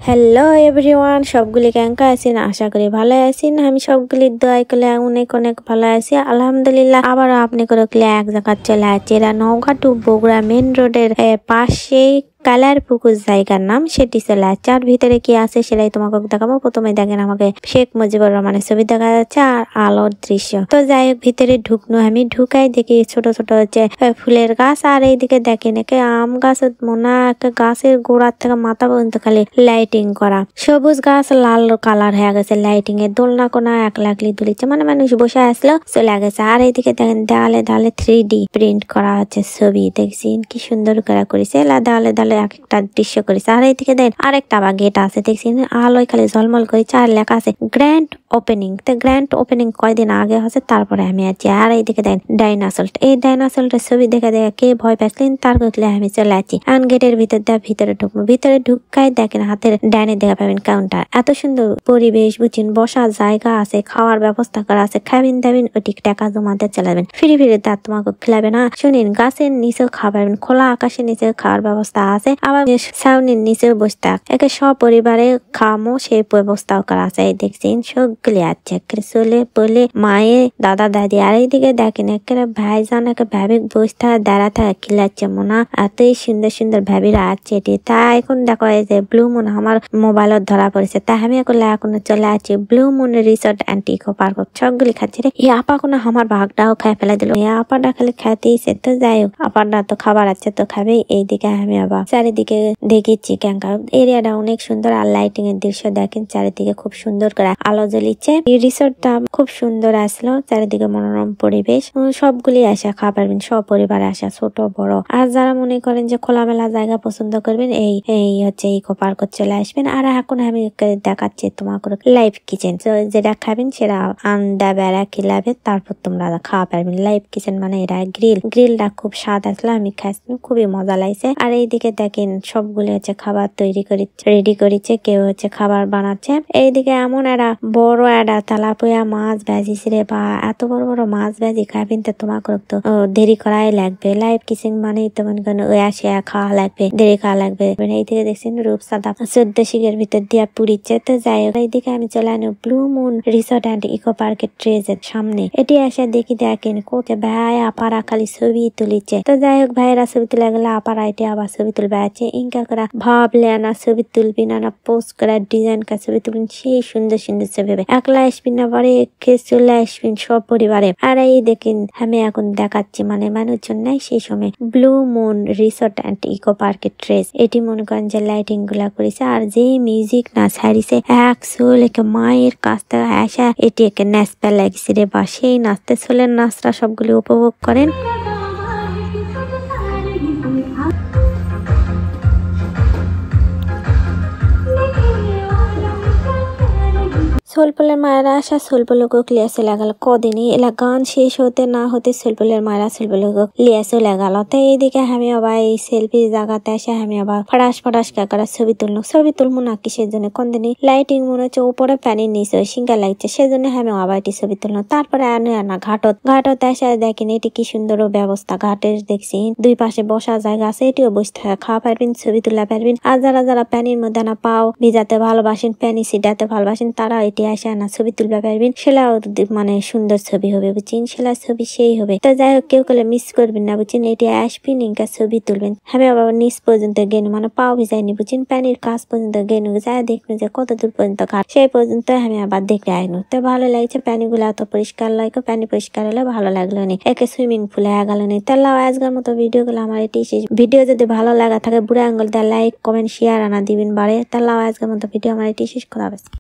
Hello everyone, সবগুলি কেমন আছেন? আশা করি ভালো আছেন। আমি সবগুলির দোয়াই করলে অনেক অনেক ভালো আছি আলহামদুলিল্লাহ। আবার আপনি করে এক জায়গা চলে আছে, এরা নওগাঁ টু বগুড়া মেন রোডের পাশেই কালার পুকুর জায়গার নাম, সেটি চলে আসছে। আর ভিতরে কি আছে সেটাই তোমাকে দেখাবো। প্রথমে দেখেন আমাকে শেখ মুজিবুর রহমানের ছবি দেখা যাচ্ছে আর আলোর দৃশ্য। তো যাই হোক, ভিতরে ঢুকনো, আমি ঢুকাই দেখি ছোট ছোট হচ্ছে ফুলের গাছ, আর এইদিকে দেখেন একে আম গাছ, মনে একটা গাছের গোড়ার থেকে মাথা পর্যন্ত খালি লাইটিং করা। সবুজ গাছ লাল কালার হয়ে গেছে লাইটিং এর। দোলনা কোনা এক লাগলি দুলিচ্ছে, মানে মানুষ বসে আসলো চলে গেছে। আর এইদিকে দেখেন দেয়ালে দেয়ালে 3D প্রিন্ট করা হচ্ছে ছবি, দেখছেন কি সুন্দর করে করেছে। দেয়ালে দেয়ালে এক একটা দৃশ্য করেছে। আর এইদিকে দেখেন আরেকটা আবার গেট আছে, দেখছেন আলোয় খালি ঝলমল করেছে। আর লেখা আছে গ্র্যান্ড ওপেনিং। তো গ্র্যান্ড ওপেনিং কয়দিন আগে হচ্ছে, তারপরে আমি আছি। আর এইদিকে দেখেন ডাইনাসল্ট, এই ডাইনাসল্টের ছবি দেখে দেখে কে ভয় পাচ্ছিলেন তার কইলে আমি চলে আছি। আর গেটের ভিতর দিয়ে ভিতরে ঢুকবো। ভিতরে ঢুকাই দেখেন হাতের ডাইনে দেখা পাবেন কাউন্টার। এত সুন্দর পরিবেশ বুঝছেন, বসার জায়গা আছে, খাওয়ার ব্যবস্থা করা আছে। খাবেন দাবেন ওটি টাকা জমাতে চালাবেন, ফিরে ফিরে তার তোমাকে খেলাবে না। শুনিন গাছের নিচেও খাবেন, খোলা আকাশের নিচে খাওয়ার ব্যবস্থা আছে। আবার ছাউনির নিচেও বসতে একে সপরিবারে খামো সেই ব্যবস্থাও করা আছে। এই দেখছেন সবগুলি আছে, চলে বলে মায়ে দাদা দাদি। আর এইদিকে দেখেন একেবারে ভাইজান একে ভাবি বসতে দাঁড়াতে খিলাচ্ছে মনে, এতই সুন্দর সুন্দর ভাবিরা আছে এটি। তা এখন দেখো এই যে ব্লু মুন আমার মোবাইলত ধরা পড়েছে, তা আমি এখন চলে আছি Blue Moon Resort and Eco Park. সবগুলি খাচ্ছে রে। এই আপা কোনো আমার ভাগটাও খাই ফেলে দিল। এই আপাটা খালি খাইতেইছে। তো যাই হোক, আপাটা তো খাবার আছে তো খাবে। এইদিকে আমি আবার চারিদিকে দেখেছি ক্যাঙ্কা এরিয়াটা অনেক সুন্দর। আর লাইটিং এর দৃশ্য দেখেন, চারিদিকে খুব সুন্দর করে আলো জ্বলিচ্ছে। এই রিসোর্টটা খুব সুন্দর আসলো, চারিদিকে মনোরম পরিবেশ। সবগুলি আসা খাবারবেন, সব পরিবারে আসা, ছোট বড়। আর যারা মনে করেন যে খোলামেলা জায়গা পছন্দ করবেন, এই হচ্ছে ইকো পার্ক চলে আসবেন। আর এখন আমি দেখাচ্ছি তোমাকে লাইভ কিচেন, যেটা খাবেন সেটা আন্দা বেড়া খিলাবে, তারপর তোমরা খাওয়া পারবেন। লাইভ কিচেন মানে এরা গ্রিলটা খুব স্বাদ আসলো, আমি খাইছি, খুবই মজা লাগছে। আর এইদিকে দেখেন সবগুলো হচ্ছে খাবার তৈরি করে রেডি করেছে, কেউ হচ্ছে খাবার বানাচ্ছে। এইদিকে এমন একটা বড় একটা তেলাপিয়া মাছ ভাজিছে রে, বা এত বড় বড় মাছ ভাজি খাবেন তো তোমাকে তো দেরি করাই লাগবে। লাইভ কিচেন মানে তো মনে করেন ওই আসে খাওয়া লাগবে, দেরি খাওয়া লাগবে। এইদিকে দেখছেন রূপসাদা 14 শিখের ভিতর দিয়া পুড়িচ্ছে। তো যাই হোক, এইদিকে আমি চলে আনি Blue Moon Resort and Eco পার্কের ট্রেজের সামনে। এটি এসে দেখি দেখেন কোথা ভাই আপারা খালি ছবি তুলিচ্ছে। তো যাই হোক, ভাইয়েরা ছবি তুলে গেলে আপারা এটি আবার ছবি তুলবে আছে। ইনকা করা ভাবলে না ছবি তুলবি না পোস্ট করা ডিজাইন কা ছবি তুলবেন, সেই সুন্দর সুন্দর ছবি হবে। একলা আসবেন না, পরে চলে আসবেন সব পরিবারে। আর এই দেখেন আমি এখন দেখাচ্ছি মানে মানুষজন নাই সেই সময় Blue Moon Resort and Eco পার্কের ট্রেস। এটি মনে করেন যে লাইটিং গুলা করেছে। আর যে মিউজিক না ছাড়িছে এক মায়ের কাছ থেকে আসা, এটি একে নাচতে লাগছে রে, বা সেই নাচতে চলের নাচটা সবগুলি উপভোগ করেন। সোলপলের মায়েরা আসা সোলপলকে লিয়াসে লাগাল কদিনই এলা গান শেষ হতে না হতে সোলপলের মায়েরা সোলপলকে লিয়াসে লাগাল। তো এইদিকে আমি আবার এই সেলফি জায়গাতে এসে আমি আবার ফটাস কাকারা ছবি তুলবো না কিসের জন্য, কোন দিনই লাইটিং মনে হচ্ছে উপরে প্যানির নিচে সিঙ্গা লাগছে, সেজন্য আমি আবার এটি ছবি তুললাম। তারপরে আনা ঘাটত এসে দেখেন এটি কি সুন্দর ব্যবস্থা। ঘাটের দেখছি দুই পাশে বসা জায়গা আছে, এটিও বসে খাওয়া পারবেন, ছবি তুলা পারবেন। আর যারা প্যানির মধ্যে না পাও ভিজাতে ভালোবাসেন, প্যানি সিটাতে ভালোবাসেন, তারা এটি আসে না ছবি তুলতে পারবেন। সেটাও মানে সুন্দর ছবি হবে বুঝছেন, সেলা ছবি সেই হবে। তো যাই হোক, কেউ কেউ মিস করবেন না বুঝছেন, এটি আসবেন ইনকা ছবি তুলবেন। আমি আবার নিচ পর্যন্ত গেনু, মানে পাও ভিজাইনি বুঝছেন, প্যানির কাজ পর্যন্ত গেনু, যা দেখবেন যে কত দূর পর্যন্ত ঘাট, সেই পর্যন্ত আমি আবার দেখে আইনু। তো ভালো লাগছে, প্যানি গুলা তো পরিষ্কার লাগে, প্যানি পরিষ্কার হলে ভালো লাগলো নি, একে সুইমিং পুলে গেল নি। তাহলে আজকের মতো ভিডিও গুলো আমার এটি শেষ। ভিডিও যদি ভালো লাগা থাকে বুড়া আঙ্গুল দেয় লাইক কমেন্ট শেয়ার আনা দিবেন বাড়ে। তাহলে আজকের মতো ভিডিও আমার এটি শেষ করা হবে।